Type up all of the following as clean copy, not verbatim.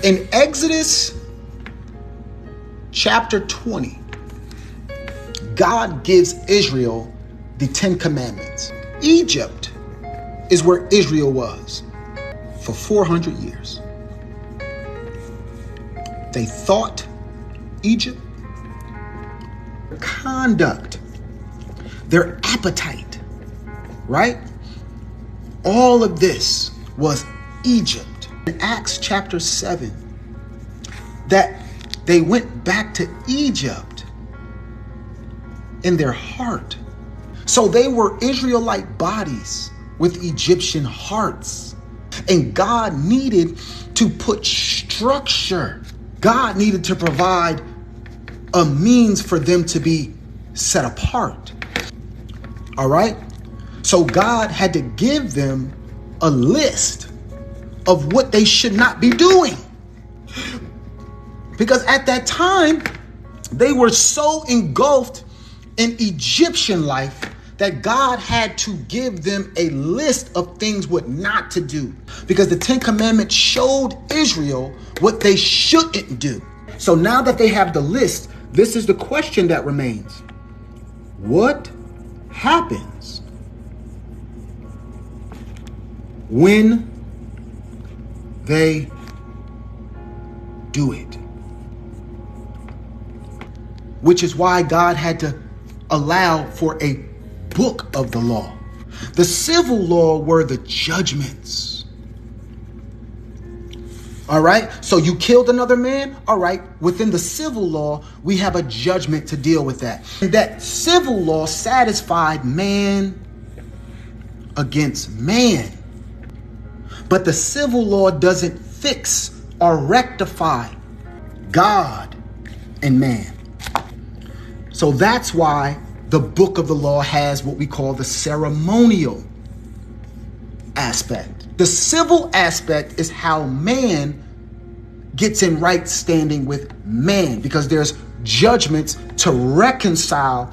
In Exodus chapter 20, God gives Israel the 10 commandments. Egypt is where Israel was for 400 years. They thought Egypt, their conduct, their appetite, right? All of this was Egypt. In Acts chapter 7, that they went back to Egypt in their heart. So they were Israelite bodies with Egyptian hearts. And God needed to put structure. God needed to provide a means for them to be set apart. All right? So God had to give them a list of what they should not be doing. Because at that time, they were so engulfed in Egyptian life that God had to give them a list of things what not to do. Because the 10 Commandments showed Israel what they shouldn't do. So now that they have the list, this is the question that remains. What happens when they do it? Which is why God had to allow for a book of the law. The civil law were the judgments. All right. So you killed another man. All right. Within the civil law, we have a judgment to deal with that. And that civil law satisfied man against man. But the civil law doesn't fix or rectify God and man. So that's why the book of the law has what we call the ceremonial aspect. The civil aspect is how man gets in right standing with man, because there's judgments to reconcile.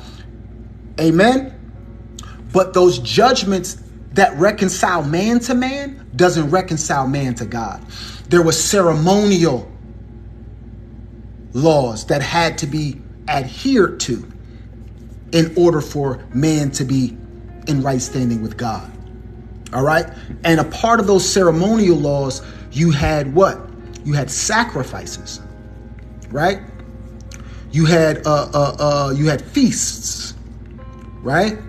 Amen. But those judgments that reconcile man to man doesn't reconcile man to God. There was ceremonial laws that had to be adhered to in order for man to be in right standing with God. All right. And a part of those ceremonial laws, you had what? You had sacrifices, right? You had feasts, right?